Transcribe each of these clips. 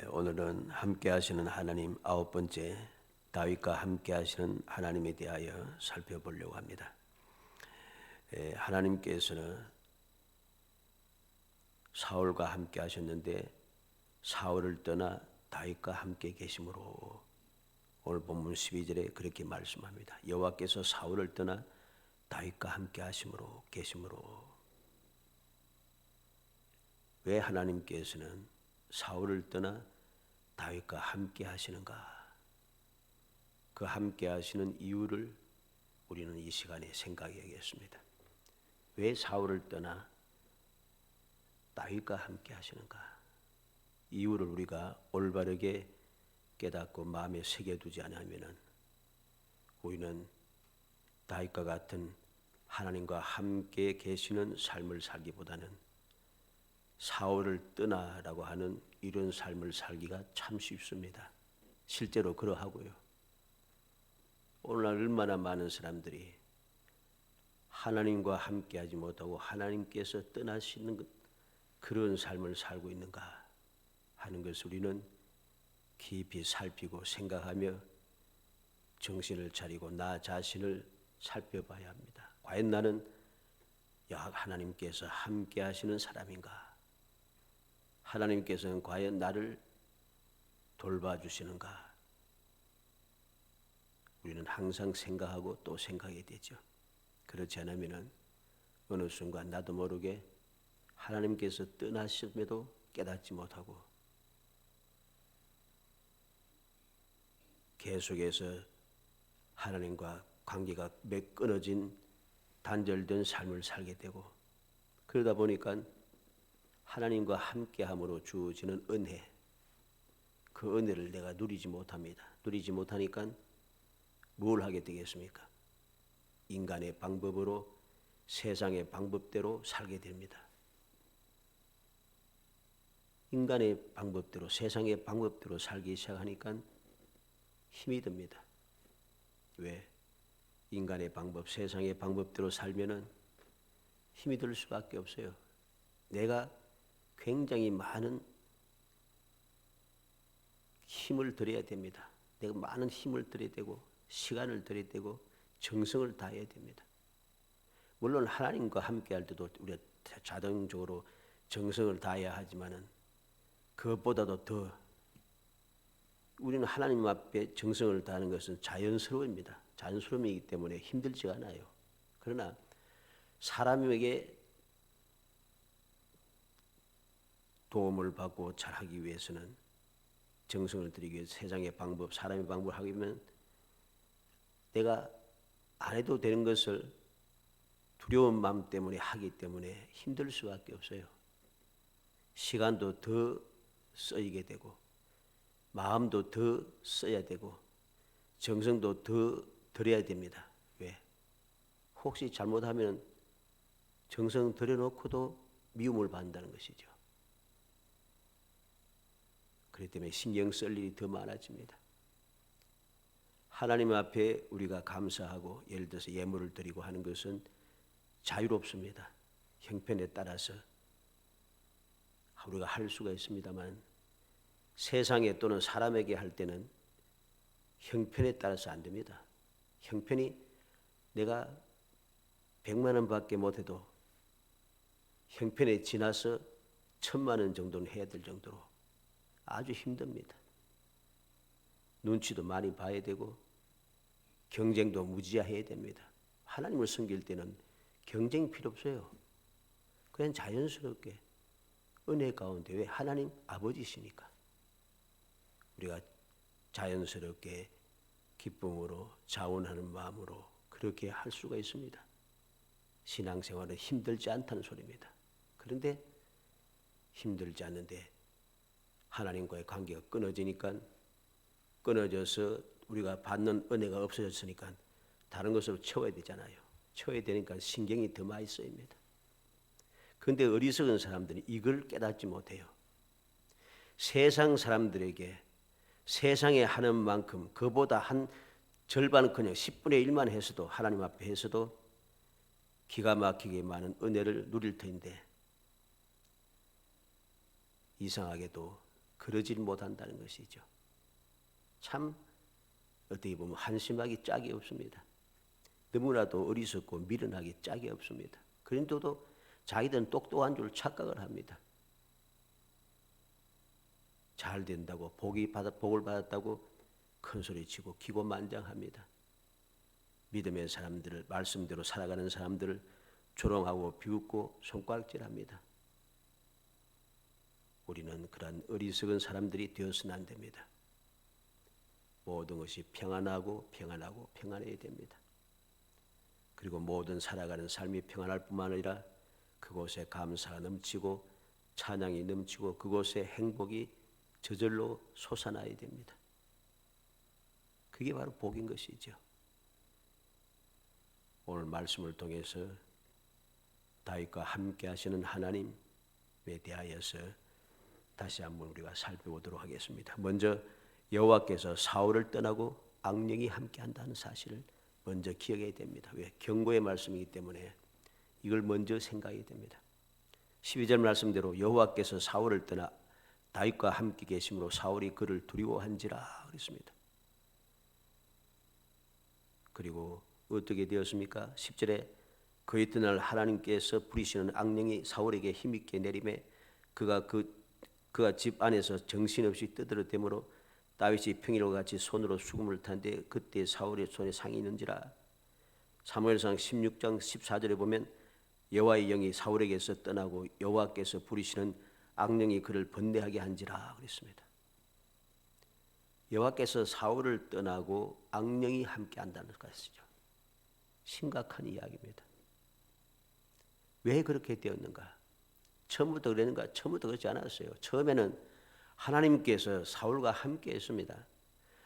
오늘은 함께 하시는 하나님 9번째 다윗과 함께 하시는 하나님에 대하여 살펴보려고 합니다. 하나님께서는 사울과 함께 하셨는데 사울을 떠나 다윗과 함께 계심으로 오늘 본문 12절에 그렇게 말씀합니다. 여호와께서 사울을 떠나 다윗과 함께 하심으로 계심으로. 왜 하나님께서는 사울을 떠나 다윗과 함께 하시는가? 그 함께 하시는 이유를 우리는 이 시간에 생각해야겠습니다. 왜 사울을 떠나 다윗과 함께 하시는가? 이유를 우리가 올바르게 깨닫고 마음에 새겨두지 않으면 우리는 다윗과 같은 하나님과 함께 계시는 삶을 살기보다는 사울을 떠나라고 하는 이런 삶을 살기가 참 쉽습니다. 실제로 그러하고요. 오늘날 얼마나 많은 사람들이 하나님과 함께하지 못하고 하나님께서 떠나시는 그런 삶을 살고 있는가 하는 것을 우리는 깊이 살피고 생각하며 정신을 차리고 나 자신을 살펴봐야 합니다. 과연 나는 하나님께서 함께 하시는 사람인가? 하나님께서는 과연 나를 돌봐주시는가? 우리는 항상 생각하고 또 생각해야 되죠. 그렇지 않으면 어느 순간 나도 모르게 하나님께서 떠나심에도 깨닫지 못하고 계속해서 하나님과 관계가 끊어진 단절된 삶을 살게 되고 그러다 보니까 하나님과 함께함으로 주어지는 은혜, 그 은혜를 내가 누리지 못합니다. 누리지 못하니까 뭘 하게 되겠습니까? 인간의 방법으로 세상의 방법대로 살게 됩니다. 인간의 방법대로 세상의 방법대로 살기 시작하니까 힘이 듭니다. 왜? 인간의 방법, 세상의 방법대로 살면은 힘이 들 수밖에 없어요. 내가 굉장히 많은 힘을 들여야 됩니다. 내가 많은 힘을 들여야 되고 시간을 들여야 되고 정성을 다해야 됩니다. 물론 하나님과 함께 할 때도 우리가 자동적으로 정성을 다해야 하지만은 그것보다도 더 우리는 하나님 앞에 정성을 다하는 것은 자연스러움입니다. 자연스러움이기 때문에 힘들지 않아요. 그러나 사람에게 도움을 받고 잘하기 위해서는 정성을 들이기 위해서 세상의 방법, 사람의 방법을 하기 위해서는 내가 안 해도 되는 것을 두려운 마음 때문에 하기 때문에 힘들 수밖에 없어요. 시간도 더 쓰이게 되고 마음도 더 써야 되고 정성도 더 들여야 됩니다. 왜? 혹시 잘못하면 정성 들여놓고도 미움을 받는다는 것이죠. 그렇기 때문에 신경 쓸 일이 더 많아집니다. 하나님 앞에 우리가 감사하고 예를 들어서 예물을 드리고 하는 것은 자유롭습니다. 형편에 따라서 우리가 할 수가 있습니다만 세상에 또는 사람에게 할 때는 형편에 따라서 안 됩니다. 형편이 내가 100만 원밖에 못해도 형편에 지나서 1000만 원 정도는 해야 될 정도로 아주 힘듭니다. 눈치도 많이 봐야 되고 경쟁도 무지해야 됩니다. 하나님을 섬길 때는 경쟁이 필요 없어요. 그냥 자연스럽게 은혜 가운데 왜 하나님 아버지시니까 우리가 자연스럽게 기쁨으로 자원하는 마음으로 그렇게 할 수가 있습니다. 신앙생활은 힘들지 않다는 소리입니다. 그런데 힘들지 않는데 하나님과의 관계가 끊어지니까 끊어져서 우리가 받는 은혜가 없어졌으니까 다른 것으로 채워야 되잖아요. 채워야 되니까 신경이 더 많이 쓰입니다. 그런데 어리석은 사람들이 이걸 깨닫지 못해요. 세상 사람들에게 세상에 하는 만큼 그보다 한 절반은커녕 10분의 1만 해서도 하나님 앞에 해서도 기가 막히게 많은 은혜를 누릴 터인데 이상하게도 그러질 못한다는 것이죠. 참 어떻게 보면 한심하기 짝이 없습니다. 너무나도 어리석고 미련하기 짝이 없습니다. 그런데도 자기들은 똑똑한 줄 착각을 합니다. 잘 된다고 복을 받았다고 큰소리치고 기고만장합니다. 믿음의 사람들을, 말씀대로 살아가는 사람들을 조롱하고 비웃고 손가락질합니다. 우리는 그런 어리석은 사람들이 되어서는 안 됩니다. 모든 것이 평안하고 평안해야 됩니다. 그리고 모든 살아가는 삶이 평안할 뿐만 아니라 그곳에 감사가 넘치고 찬양이 넘치고 그곳에 행복이 저절로 솟아나야 됩니다. 그게 바로 복인 것이죠. 오늘 말씀을 통해서 다윗과 함께 하시는 하나님에 대하여서 다시 한번 우리가 살펴보도록 하겠습니다. 먼저 여호와께서 사울을 떠나고 악령이 함께 한다는 사실을 먼저 기억해야 됩니다. 왜? 경고의 말씀이기 때문에 이걸 먼저 생각해야 됩니다. 12절 말씀대로 여호와께서 사울을 떠나 다윗과 함께 계심으로 사울이 그를 두려워한지라 그랬습니다. 그리고 어떻게 되었습니까? 10절에 그 이튿날 하나님께서 부리시는 악령이 사울에게 힘있게 내림에 그가 집 안에서 정신없이 떠들어대므로 다윗이 평일과 같이 손으로 수금을 탄데 그때 사울의 손에 상이 있는지라. 사무엘상 16장 14절에 보면 여호와의 영이 사울에게서 떠나고 여호와께서 부리시는 악령이 그를 번뇌하게 한지라 그랬습니다. 여호와께서 사울을 떠나고 악령이 함께 한다는 것이죠. 심각한 이야기입니다. 왜 그렇게 되었는가? 처음부터 그랬는가? 처음부터 그렇지 않았어요. 처음에는 하나님께서 사울과 함께 했습니다.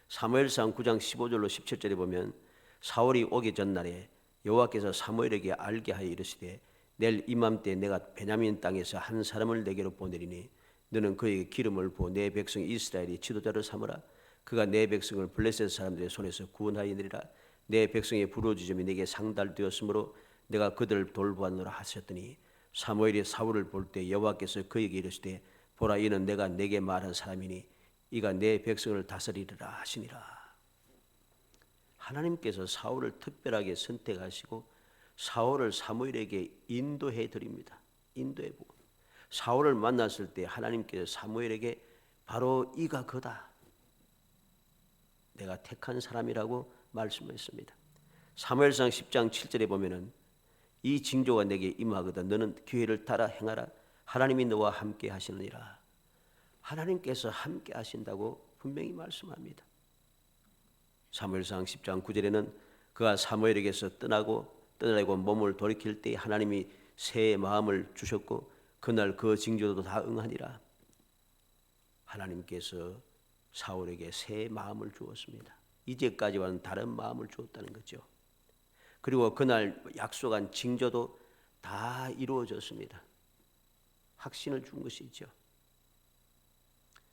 사무엘상 9장 15절로 17절에 보면 사울이 오기 전날에 여호와께서 사무엘에게 알게 하여 이르시되 내일 이맘때 내가 베냐민 땅에서 한 사람을 내게로 보내리니 너는 그에게 기름을 부어 내 백성 이스라엘이 지도자를 삼으라. 그가 내 백성을 블레셋 사람들의 손에서 구원하이니라. 내 백성의 부르짖음이 내게 상달되었으므로 내가 그들을 돌보았노라 하셨더니 사무엘이 사울을 볼 때 여호와께서 그에게 이르시되 보라 이는 내가 내게 말한 사람이니 이가 내 백성을 다스리리라 하시니라. 하나님께서 사울을 특별하게 선택하시고 사울을 사무엘에게 인도해 드립니다. 인도해 보고 사울을 만났을 때 하나님께서 사무엘에게 바로 이가 그다. 내가 택한 사람이라고 말씀했습니다. 사무엘상 10장 7절에 보면은 이 징조가 내게 임하거든 너는 기회를 따라 행하라. 하나님이 너와 함께 하시느니라. 하나님께서 함께 하신다고 분명히 말씀합니다. 사무엘상 10장 9절에는 그가 사무엘에게서 떠나고 몸을 돌이킬 때 하나님이 새 마음을 주셨고 그날 그 징조도 다 응하니라. 하나님께서 사울에게 새 마음을 주었습니다. 이제까지와는 다른 마음을 주었다는 거죠. 그리고 그날 약속한 징조도 다 이루어졌습니다. 확신을 준 것이죠.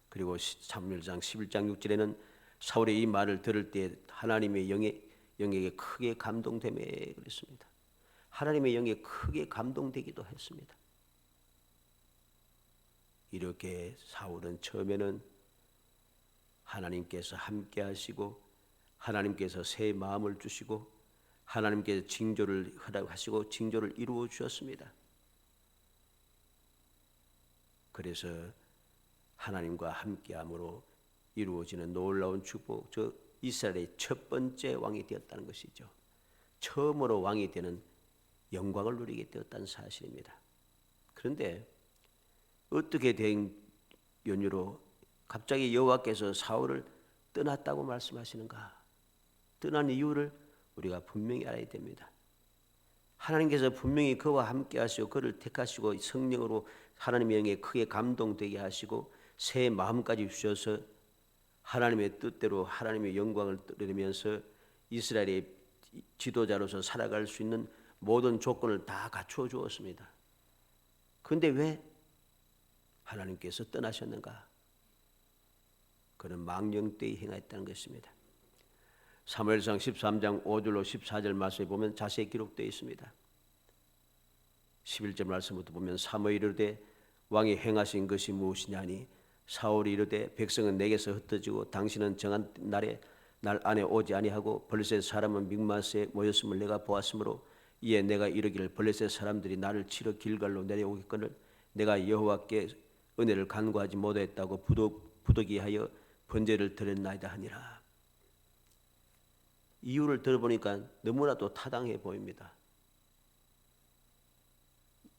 그리고 사무엘상 11장 6절에는 사울이 이 말을 들을 때 하나님의 영에게 크게 감동되매 그랬습니다. 하나님의 영에 크게 감동되기도 했습니다. 이렇게 사울은 처음에는 하나님께서 함께 하시고 하나님께서 새 마음을 주시고 하나님께서 징조를 허락하시고 징조를 이루어 주셨습니다. 그래서 하나님과 함께함으로 이루어지는 놀라운 축복, 저 이스라엘의 첫 번째 왕이 되었다는 것이죠. 처음으로 왕이 되는 영광을 누리게 되었다는 사실입니다. 그런데 어떻게 된 연유로 갑자기 여호와께서 사울을 떠났다고 말씀하시는가? 떠난 이유를 우리가 분명히 알아야 됩니다. 하나님께서 분명히 그와 함께 하시고 그를 택하시고 성령으로 하나님의 영에 크게 감동되게 하시고 새 마음까지 주셔서 하나님의 뜻대로 하나님의 영광을 누리면서 이스라엘의 지도자로서 살아갈 수 있는 모든 조건을 다 갖추어 주었습니다. 그런데 왜 하나님께서 떠나셨는가? 그는 망령되이 행하였다는 것입니다. 사무엘상 13장 5절로 14절 말씀에 보면 자세히 기록되어 있습니다. 11절 말씀부터 보면 사무엘이 이르되 왕이 행하신 것이 무엇이냐니 사울이 이르되 백성은 내게서 흩어지고 당신은 정한 날 안에 오지 아니하고 블레셋 사람은 mikmas에 모였음을 내가 보았으므로 이에 내가 이르기를 블레셋 사람들이 나를 치러 길갈로 내려오겠거늘 내가 여호와께 은혜를 간구하지 못했다고 부득이하여 번제를 드렸나이다 하니라. 이유를 들어보니까 너무나도 타당해 보입니다.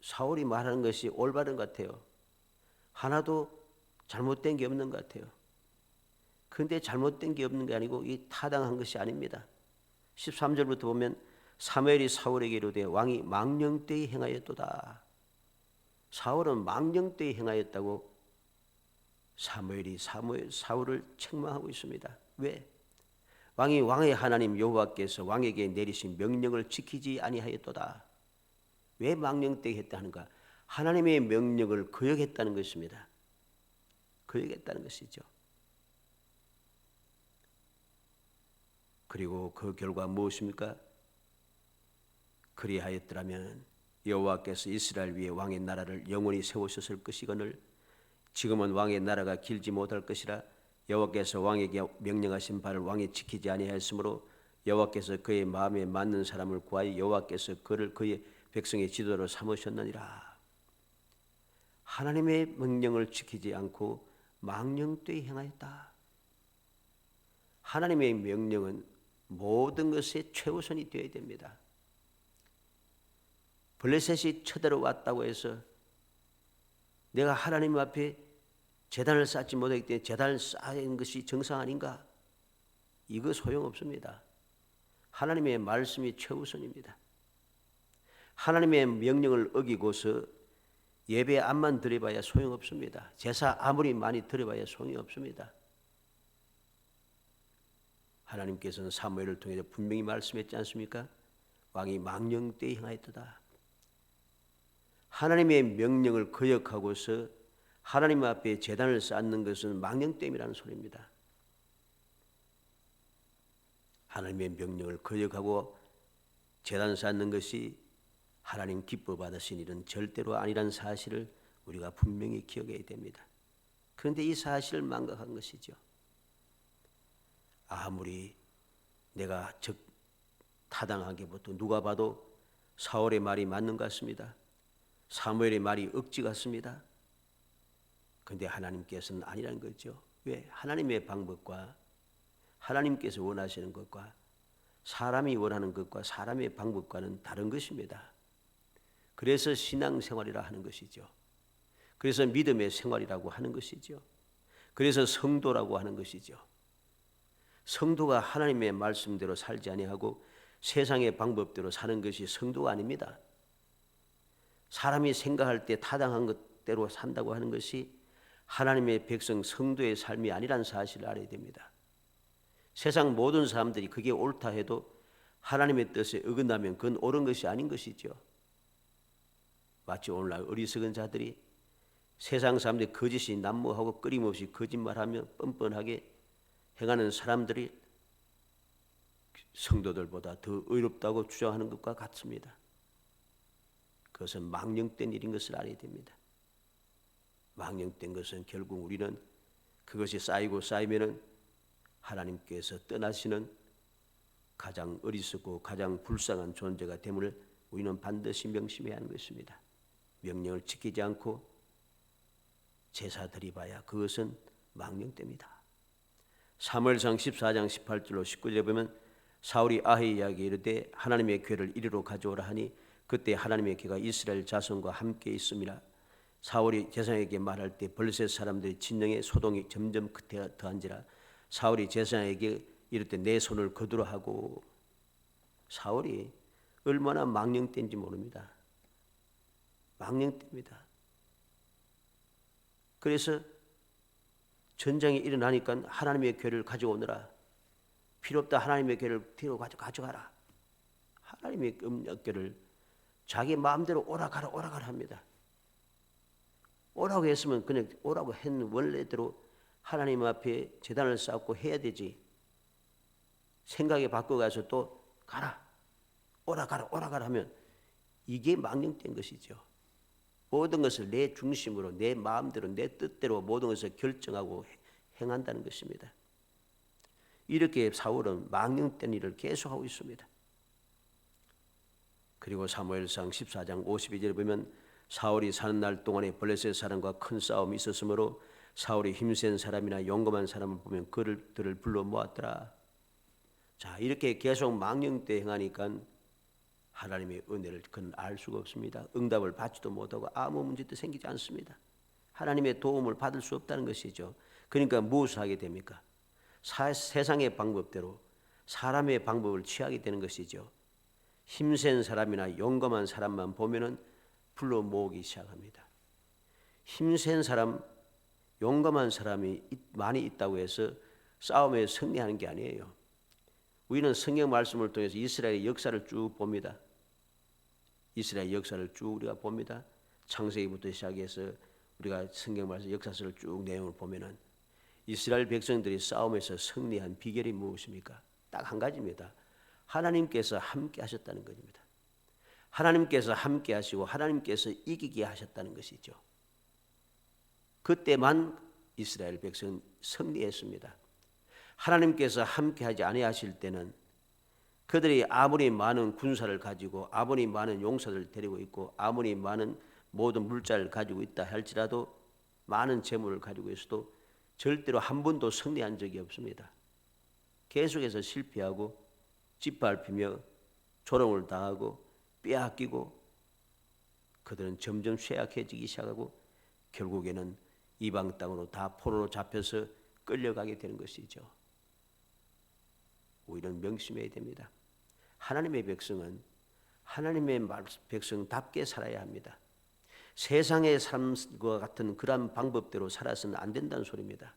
사울이 말하는 것이 올바른 것 같아요. 하나도 잘못된 게 없는 것 같아요. 그런데 잘못된 게 없는 게 아니고 이 타당한 것이 아닙니다. 13절부터 보면 사무엘이 사울에게 이르되 왕이 망령되이 행하였도다. 사울은 망령되이 행하였다고 사무엘이 사울을 책망하고 있습니다. 왜? 왕이 왕의 하나님 여호와께서 왕에게 내리신 명령을 지키지 아니하였도다. 왜 망령되이 했다 하는가? 하나님의 명령을 거역했다는 것입니다. 거역했다는 것이죠. 그리고 그 결과 무엇입니까? 그리하였더라면 여호와께서 이스라엘 위에 왕의 나라를 영원히 세우셨을 것이거늘 지금은 왕의 나라가 길지 못할 것이라 여호와께서 왕에게 명령하신 바를 왕이 지키지 아니하였으므로 여호와께서 그의 마음에 맞는 사람을 구하여 여호와께서 그를 그의 백성의 지도로 삼으셨느니라. 하나님의 명령을 지키지 않고 망령되이 행하였다. 하나님의 명령은 모든 것의 최우선이 되어야 됩니다. 블레셋이 쳐들어왔다고 해서 내가 하나님 앞에 제단을 쌓지 못하기 때문에 제단을 쌓은 것이 정상 아닌가? 이거 소용없습니다. 하나님의 말씀이 최우선입니다. 하나님의 명령을 어기고서 예배 암만 드려봐야 소용없습니다. 제사 아무리 많이 드려봐야 소용이 없습니다. 하나님께서는 사무엘을 통해서 분명히 말씀했지 않습니까? 왕이 망령되이 행하였도다. 하나님의 명령을 거역하고서 하나님 앞에 제단을 쌓는 것은 망령됨이라는 소리입니다. 하나님의 명령을 거역하고 제단 쌓는 것이 하나님 기뻐 받으신 일은 절대로 아니라는 사실을 우리가 분명히 기억해야 됩니다. 그런데 이 사실을 망각한 것이죠. 아무리 내가 타당하게 보통 누가 봐도 사울의 말이 맞는 것 같습니다. 사무엘의 말이 억지 같습니다. 그런데 하나님께서는 아니라는 거죠. 왜? 하나님의 방법과 하나님께서 원하시는 것과 사람이 원하는 것과 사람의 방법과는 다른 것입니다. 그래서 신앙생활이라 하는 것이죠. 그래서 믿음의 생활이라고 하는 것이죠. 그래서 성도라고 하는 것이죠. 성도가 하나님의 말씀대로 살지 아니하고 세상의 방법대로 사는 것이 성도가 아닙니다. 사람이 생각할 때 타당한 것대로 산다고 하는 것이 하나님의 백성 성도의 삶이 아니라는 사실을 알아야 됩니다. 세상 모든 사람들이 그게 옳다 해도 하나님의 뜻에 어긋나면 그건 옳은 것이 아닌 것이죠. 마치 오늘날 어리석은 자들이 세상 사람들이 거짓이 난무하고 끊임없이 거짓말하며 뻔뻔하게 행하는 사람들이 성도들보다 더 의롭다고 주장하는 것과 같습니다. 그것은 망령된 일인 것을 알아야 됩니다. 망령된 것은 결국 우리는 그것이 쌓이고 쌓이면은 하나님께서 떠나시는 가장 어리석고 가장 불쌍한 존재가 됨을 우리는 반드시 명심해야 하는 것입니다. 명령을 지키지 않고 제사 드리봐야 그것은 망령됩니다. 사무엘상 14장 18절로 19절에 보면 사울이 아히야에게 이르되 하나님의 궤를 이리로 가져오라 하니 그때 하나님의 궤가 이스라엘 자손과 함께 있음이라. 사울이 제사장에게 말할 때 블레셋 사람들의 진영에 소동이 점점 더한지라. 사울이 제사장에게 이르되 내 손을 거두라 하고. 사울이 얼마나 망령된지 모릅니다. 망령됩니다. 그래서 전쟁이 일어나니까 하나님의 궤를 가져오느라. 필요없다 하나님의 궤를 뒤로 가져가라. 하나님의 궤를 자기 마음대로 오라가라 합니다. 오라고 했으면 그냥 오라고 했는 원래대로 하나님 앞에 제단을 쌓고 해야 되지. 생각이 바꿔가서 또 가라 오라가라 하면 이게 망령된 것이죠. 모든 것을 내 중심으로, 내 마음대로, 내 뜻대로 모든 것을 결정하고 행한다는 것입니다. 이렇게 사울은 망령된 일을 계속하고 있습니다. 그리고 사무엘상 14장 52절에 보면 사울이 사는 날 동안에 블레셋 사람과 큰 싸움이 있었으므로 사울이 힘센 사람이나 용감한 사람을 보면 그들을 불러 모았더라. 자, 이렇게 계속 망령되 행하니까 하나님의 은혜를 그는 알 수가 없습니다. 응답을 받지도 못하고 아무 문제도 생기지 않습니다. 하나님의 도움을 받을 수 없다는 것이죠. 그러니까 무엇을 하게 됩니까? 세상의 방법대로 사람의 방법을 취하게 되는 것이죠. 힘센 사람이나 용감한 사람만 보면은 불러 모으기 시작합니다. 힘센 사람, 용감한 사람이 많이 있다고 해서 싸움에 승리하는 게 아니에요. 우리는 성경 말씀을 통해서 이스라엘의 역사를 쭉 봅니다. 이스라엘 역사를 쭉 우리가 봅니다. 창세기부터 시작해서 우리가 성경 말씀 역사서를 쭉 내용을 보면은 이스라엘 백성들이 싸움에서 승리한 비결이 무엇입니까? 딱 한 가지입니다. 하나님께서 함께 하셨다는 것입니다. 하나님께서 함께 하시고 하나님께서 이기게 하셨다는 것이죠. 그때만 이스라엘 백성은 승리했습니다. 하나님께서 함께 하지 아니하실 때는 그들이 아무리 많은 군사를 가지고 아무리 많은 용사를 데리고 있고 아무리 많은 모든 물자를 가지고 있다 할지라도 많은 재물을 가지고 있어도 절대로 한 번도 승리한 적이 없습니다. 계속해서 실패하고 짓밟히며 조롱을 당하고 빼앗기고 그들은 점점 쇠약해지기 시작하고 결국에는 이방 땅으로 다 포로로 잡혀서 끌려가게 되는 것이죠. 우리는 명심해야 됩니다. 하나님의 백성은 하나님의 백성답게 살아야 합니다. 세상의 삶과 같은 그런 방법대로 살아서는 안 된다는 소리입니다.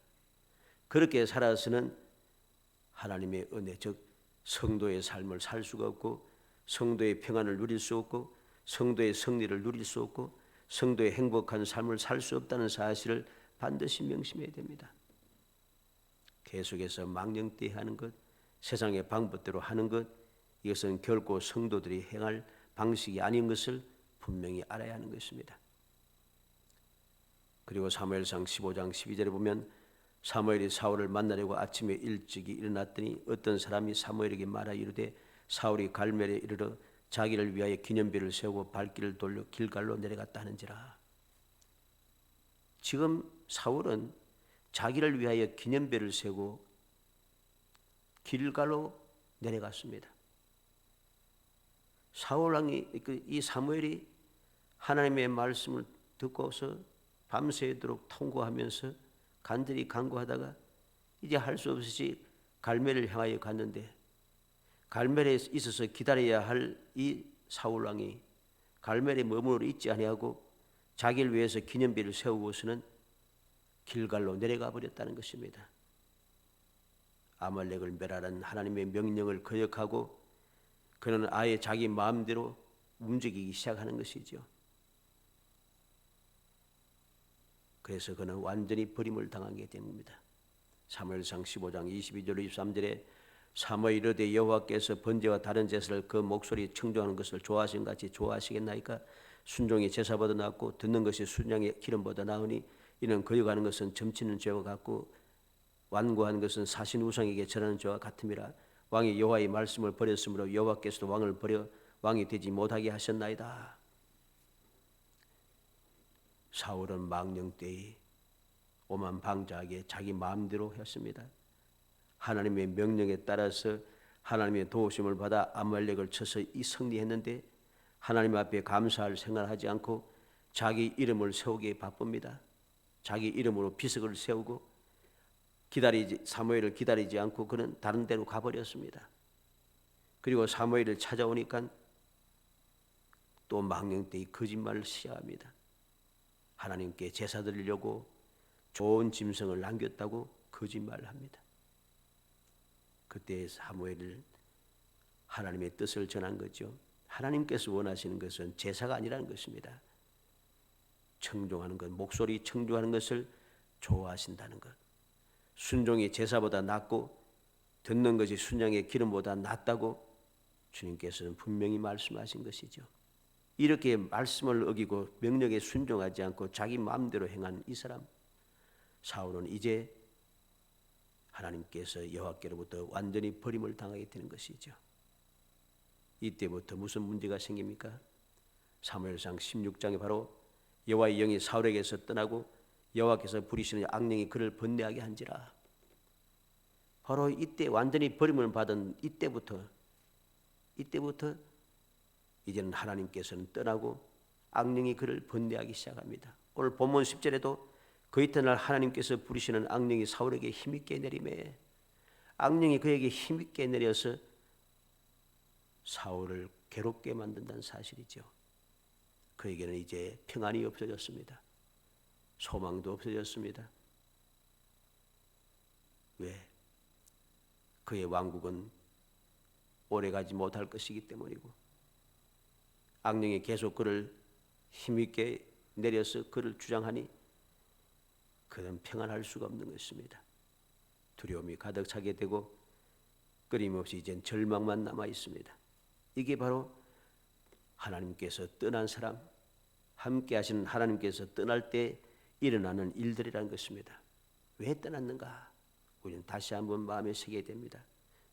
그렇게 살아서는 하나님의 은혜, 즉 성도의 삶을 살 수가 없고 성도의 평안을 누릴 수 없고 성도의 승리를 누릴 수 없고 성도의 행복한 삶을 살 수 없다는 사실을 반드시 명심해야 됩니다. 계속해서 망령되이 것, 세상의 방법대로 하는 것, 이것은 결코 성도들이 행할 방식이 아닌 것을 분명히 알아야 하는 것입니다. 그리고 사무엘상 15장 12절에 보면 사무엘이 사울을 만나려고 아침에 일찍이 일어났더니 어떤 사람이 사무엘에게 말하 이르되 사울이 갈멜에 이르러 자기를 위하여 기념비를 세우고 발길을 돌려 길갈로 내려갔다 하는지라. 지금 사울은 자기를 위하여 기념비를 세우고 길갈로 내려갔습니다. 사울 왕이 이 사무엘이 하나님의 말씀을 듣고서 밤새도록 통고하면서 간절히 간구하다가 이제 할 수 없이 갈멜을 향하여 갔는데 갈멜에 있어서 기다려야 할 이 사울 왕이 갈멜에 머무르 있지 아니하고 자기를 위해서 기념비를 세우고서는 길갈로 내려가 버렸다는 것입니다. 아말렉을 멸하라는 하나님의 명령을 거역하고 그는 아예 자기 마음대로 움직이기 시작하는 것이죠. 그래서 그는 완전히 버림을 당하게 됩니다. 사무엘상 15장 22절 23절에 사무엘이 이르되 여호와께서 번제와 다른 제사를 그 목소리 청종하는 것을 좋아하신 같이 좋아하시겠나이까? 순종이 제사보다 낫고 듣는 것이 순양의 기름보다 나으니 이는 거역하는 것은 점치는 죄와 같고 완고하는 것은 사신 우상에게 절하는 죄와 같음이라. 왕이 여호와의 말씀을 버렸으므로 여호와께서도 왕을 버려 왕이 되지 못하게 하셨나이다. 사울은 망령되이 오만방자하게 자기 마음대로 했습니다. 하나님의 명령에 따라서 하나님의 도우심을 받아 아말렉을 쳐서 승리했는데 하나님 앞에 감사할 생각을 하지 않고 자기 이름을 세우기에 바쁩니다. 자기 이름으로 비석을 세우고 사무엘을 기다리지 않고 그는 다른 데로 가버렸습니다. 그리고 사무엘을 찾아오니까 또 망령되이 거짓말을 시작합니다. 하나님께 제사 드리려고 좋은 짐승을 남겼다고 거짓말을 합니다. 그때 사무엘은 하나님의 뜻을 전한 거죠. 하나님께서 원하시는 것은 제사가 아니라는 것입니다. 청종하는 것, 목소리 청종하는 것을 좋아하신다는 것. 순종이 제사보다 낫고 듣는 것이 순양의 기름보다 낫다고 주님께서는 분명히 말씀하신 것이죠. 이렇게 말씀을 어기고 명령에 순종하지 않고 자기 마음대로 행한 이 사람 사울은 이제 하나님께서 여호와께로부터 완전히 버림을 당하게 되는 것이죠. 이때부터 무슨 문제가 생깁니까? 사무엘상 16장에 바로 여호와의 영이 사울에게서 떠나고 여호와께서 부리시는 악령이 그를 번뇌하게 한지라. 바로 이때 완전히 버림을 받은 이때부터 이제는 하나님께서는 떠나고 악령이 그를 번뇌하기 시작합니다. 오늘 본문 10절에도 그 이튿날 하나님께서 부리시는 악령이 사울에게 힘있게 내리매 악령이 그에게 힘있게 내려서 사울을 괴롭게 만든다는 사실이죠. 그에게는 이제 평안이 없어졌습니다. 소망도 없어졌습니다. 왜? 그의 왕국은 오래가지 못할 것이기 때문이고 악령이 계속 그를 힘있게 내려서 그를 주장하니 그는 평안할 수가 없는 것입니다. 두려움이 가득 차게 되고 끊임없이 이젠 절망만 남아 있습니다. 이게 바로 하나님께서 떠난 사람, 함께 하시는 하나님께서 떠날 때 일어나는 일들이라는 것입니다. 왜 떠났는가? 우리는 다시 한번 마음에 새게 됩니다.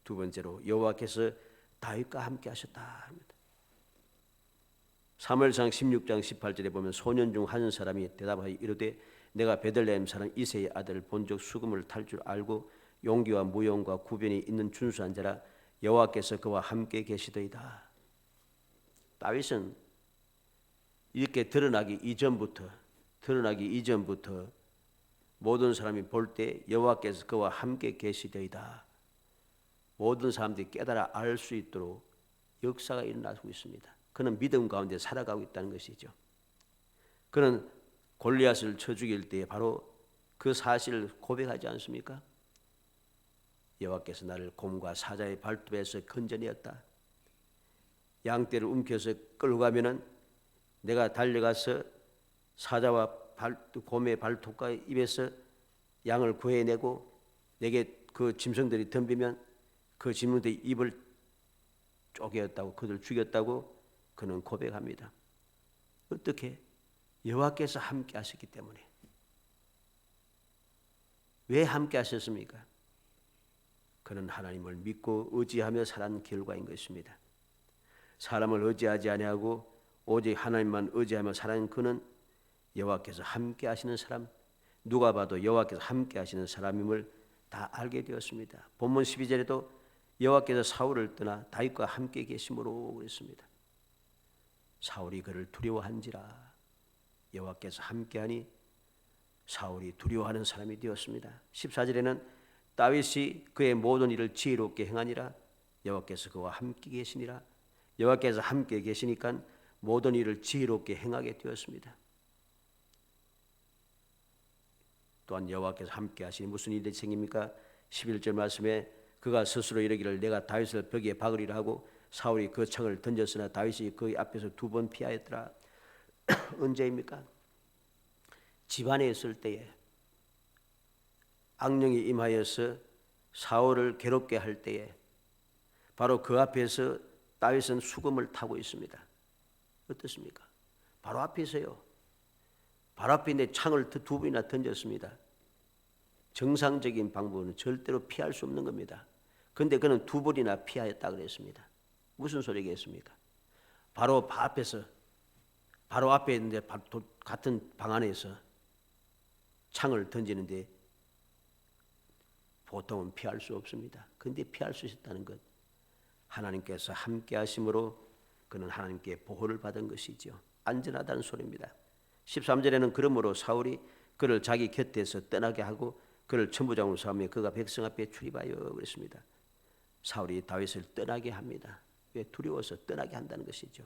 두 번째로 여호와께서 다윗과 함께 하셨다 합니다. 사무엘상 16장 18절에 보면 소년 중 한 사람이 대답하여 이르되 내가 베들레헴 사람 이새의 아들 본즉 수금을 탈 줄 알고 용기와 무용과 구변이 있는 준수한 자라 여호와께서 그와 함께 계시더이다. 다윗은 이렇게 드러나기 이전부터 모든 사람이 볼 때 여호와께서 그와 함께 계시더이다. 모든 사람들이 깨달아 알 수 있도록 역사가 일어나고 있습니다. 그는 믿음 가운데 살아가고 있다는 것이죠. 그는 골리앗을 쳐 죽일 때 바로 그 사실을 고백하지 않습니까? 여호와께서 나를 곰과 사자의 발톱에서 건져내었다. 양떼를 움켜서 끌고 가면은 내가 달려가서 사자와 곰의 발톱과 입에서 양을 구해내고 내게 그 짐승들이 덤비면 그 짐승들의 입을 쪼개었다고 그들 죽였다고 그는 고백합니다. 어떻게? 여호와께서 함께 하셨기 때문에. 왜 함께 하셨습니까? 그는 하나님을 믿고 의지하며 살아가는 결과인 것입니다. 사람을 의지하지 아니하고 오직 하나님만 의지하며 살아가는 그는 여호와께서 함께 하시는 사람, 누가 봐도 여호와께서 함께 하시는 사람임을 다 알게 되었습니다. 본문 12절에도 여호와께서 사울을 떠나 다윗과 함께 계심으로 그랬습니다. 사울이 그를 두려워한지라. 여호와께서 함께하니 사울이 두려워하는 사람이 되었습니다. 14절에는 다윗이 그의 모든 일을 지혜롭게 행하니라. 여호와께서 그와 함께 계시니라. 여호와께서 함께 계시니까 모든 일을 지혜롭게 행하게 되었습니다. 또한 여호와께서 함께 하시니 무슨 일이 생깁니까? 11절 말씀에 그가 스스로 이르기를 내가 다윗을 벽에 박으리라 하고 사울이 그 창을 던졌으나 다윗이 그 앞에서 2번 피하였더라. 언제입니까? 집안에 있을 때에 악령이 임하여서 사울을 괴롭게 할 때에 바로 그 앞에서 다윗은 수금을 타고 있습니다. 어떻습니까? 바로 앞에서요. 바로 앞에 있는 창을 2번이나 던졌습니다. 정상적인 방법은 절대로 피할 수 없는 겁니다. 그런데 그는 2번이나 피하였다 그랬습니다. 무슨 소리겠습니까? 바로 앞에서 바로 앞에 있는데 같은 방 안에서 창을 던지는데 보통은 피할 수 없습니다. 그런데 피할 수 있었다는 것, 하나님께서 함께 하심으로 그는 하나님께 보호를 받은 것이죠. 안전하다는 소리입니다. 13절에는 그러므로 사울이 그를 자기 곁에서 떠나게 하고 그를 천부장으로 삼으며 그가 백성 앞에 출입하여 그랬습니다. 사울이 다윗을 떠나게 합니다. 왜? 두려워서 떠나게 한다는 것이죠.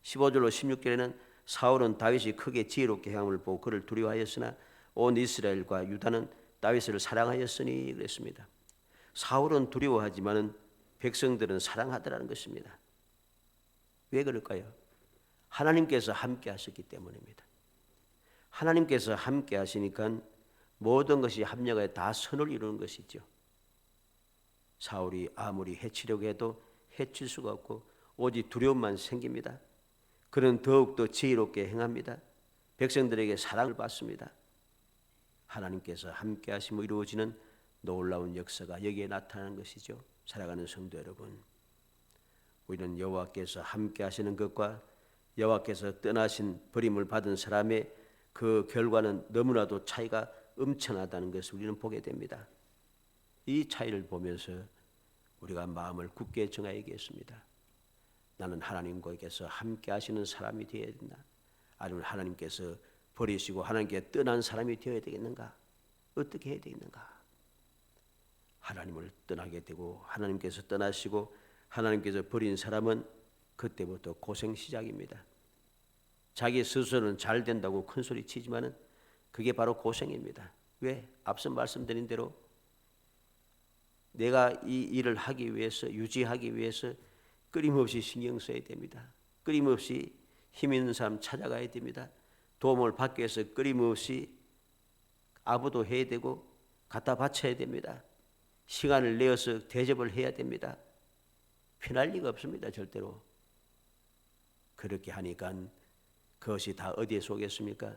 15절로 16절에는 사울은 다윗이 크게 지혜롭게 행함을 보고 그를 두려워하였으나 온 이스라엘과 유다는 다윗을 사랑하였으니 그랬습니다. 사울은 두려워하지만은 백성들은 사랑하더라는 것입니다. 왜 그럴까요? 하나님께서 함께 하셨기 때문입니다. 하나님께서 함께 하시니까 모든 것이 합력하여 다 선을 이루는 것이죠. 사울이 아무리 해치려고 해도 해칠 수가 없고 오직 두려움만 생깁니다. 그는 더욱더 지혜롭게 행합니다. 백성들에게 사랑을 받습니다. 하나님께서 함께 하심으로 이루어지는 놀라운 역사가 여기에 나타나는 것이죠. 살아가는 성도 여러분, 우리는 여호와께서 함께 하시는 것과 여호와께서 떠나신 버림을 받은 사람의 그 결과는 너무나도 차이가 엄청나다는 것을 우리는 보게 됩니다. 이 차이를 보면서 우리가 마음을 굳게 정하야겠습니다. 나는 하나님께서 함께 하시는 사람이 되어야 된다. 아니면 하나님께서 버리시고 하나님께 떠난 사람이 되어야 되겠는가? 어떻게 해야 되겠는가? 하나님을 떠나게 되고 하나님께서 떠나시고 하나님께서 버린 사람은 그때부터 고생 시작입니다. 자기 스스로는 잘 된다고 큰소리 치지만은 그게 바로 고생입니다. 왜? 앞서 말씀드린 대로 내가 이 일을 하기 위해서, 유지하기 위해서 끊임없이 신경 써야 됩니다. 끊임없이 힘 있는 사람 찾아가야 됩니다. 도움을 받기 위해서 끊임없이 아부도 해야 되고 갖다 바쳐야 됩니다. 시간을 내어서 대접을 해야 됩니다. 편할 리가 없습니다. 절대로. 그렇게 하니까 그것이 다 어디에 속겠습니까?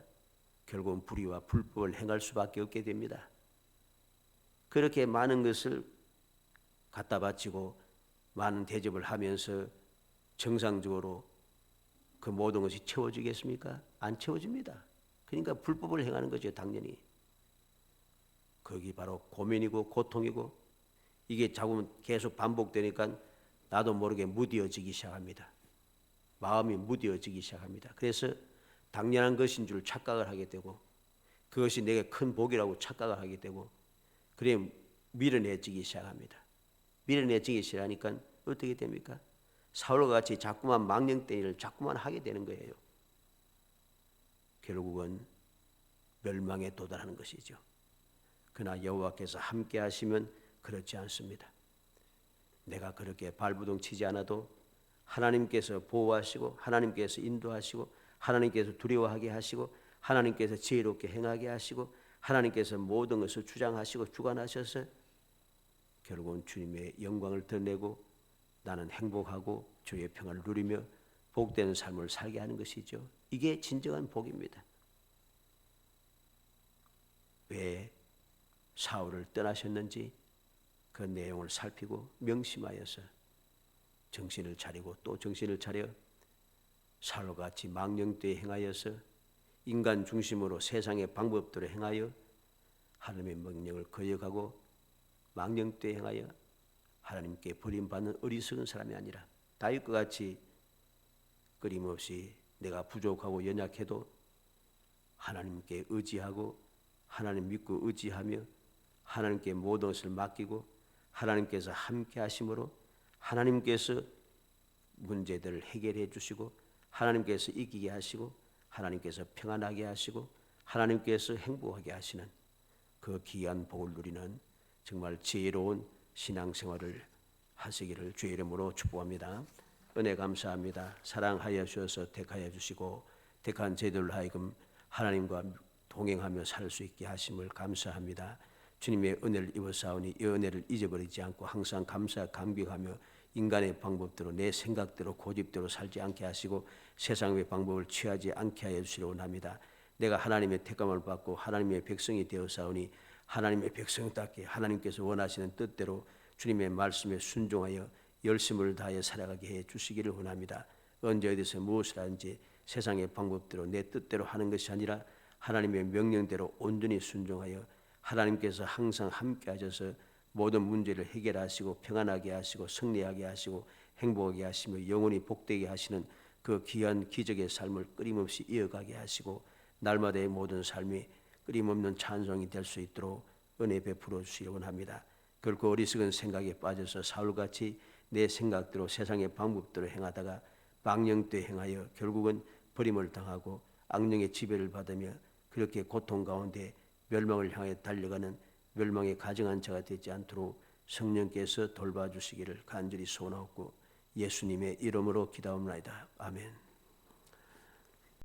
결국은 불의와 불법을 행할 수밖에 없게 됩니다. 그렇게 많은 것을 갖다 바치고 많은 대접을 하면서 정상적으로 그 모든 것이 채워지겠습니까? 안 채워집니다. 그러니까 불법을 행하는 거죠. 당연히. 거기 바로 고민이고 고통이고 이게 자꾸 계속 반복되니까 나도 모르게 무뎌지기 시작합니다. 마음이 무뎌지기 시작합니다. 그래서 당연한 것인 줄 착각을 하게 되고 그것이 내게 큰 복이라고 착각을 하게 되고 그래 밀어내지기 시작합니다. 밀어내지기 시작하니까 어떻게 됩니까? 사울과 같이 자꾸만 망령된 일을 자꾸만 하게 되는 거예요. 결국은 멸망에 도달하는 것이죠. 그러나 여호와께서 함께 하시면 그렇지 않습니다. 내가 그렇게 발부동 치지 않아도 하나님께서 보호하시고 하나님께서 인도하시고 하나님께서 두려워하게 하시고 하나님께서 지혜롭게 행하게 하시고 하나님께서 모든 것을 주장하시고 주관하셔서 결국은 주님의 영광을 드러내고 나는 행복하고 주의 평안을 누리며 복된 삶을 살게 하는 것이죠. 이게 진정한 복입니다. 왜 사울을 떠나셨는지 그 내용을 살피고 명심하여서 정신을 차리고 또 정신을 차려 사울과 같이 망령되이 행하여서 인간 중심으로 세상의 방법대로 행하여 하나님의 명령을 거역하고 망령되이 행하여 하나님께 버림받는 어리석은 사람이 아니라 다윗과 같이 끊임없이 내가 부족하고 연약해도 하나님께 의지하고 하나님 믿고 의지하며 하나님께 모든 것을 맡기고 하나님께서 함께 하심으로 하나님께서 문제들을 해결해 주시고 하나님께서 이기게 하시고 하나님께서 평안하게 하시고 하나님께서 행복하게 하시는 그 귀한 복을 누리는 정말 지혜로운 신앙생활을 하시기를 주의 이름으로 축복합니다. 은혜 감사합니다. 사랑하여 주셔서 택하여 주시고 택한 저희들로 하여금 하나님과 동행하며 살 수 있게 하심을 감사합니다. 주님의 은혜를 입어사오니 이 은혜를 잊어버리지 않고 항상 감사 감격하며 인간의 방법대로 내 생각대로 고집대로 살지 않게 하시고 세상의 방법을 취하지 않게 하여 주시려 원합니다. 내가 하나님의 택감을 받고 하나님의 백성이 되어사오니 하나님의 백성답게 하나님께서 원하시는 뜻대로 주님의 말씀에 순종하여 열심을 다하여 살아가게 해 주시기를 원합니다. 언제 어디서 무엇을 하든지 세상의 방법대로 내 뜻대로 하는 것이 아니라 하나님의 명령대로 온전히 순종하여 하나님께서 항상 함께 하셔서 모든 문제를 해결하시고 평안하게 하시고 승리하게 하시고 행복하게 하시며 영원히 복되게 하시는 그 귀한 기적의 삶을 끊임없이 이어가게 하시고 날마다의 모든 삶이 끊임없는 찬송이 될 수 있도록 은혜 베풀어 주시기 원합니다. 결코 어리석은 생각에 빠져서 사울같이 내 생각대로 세상의 방법대로 행하다가 망령되이 행하여 결국은 버림을 당하고 악령의 지배를 받으며 그렇게 고통 가운데 멸망을 향해 달려가는 멸망에 가증한 자가 되지 않도록 성령께서 돌봐주시기를 간절히 소원하옵고 예수님의 이름으로 기도합니다. 아멘.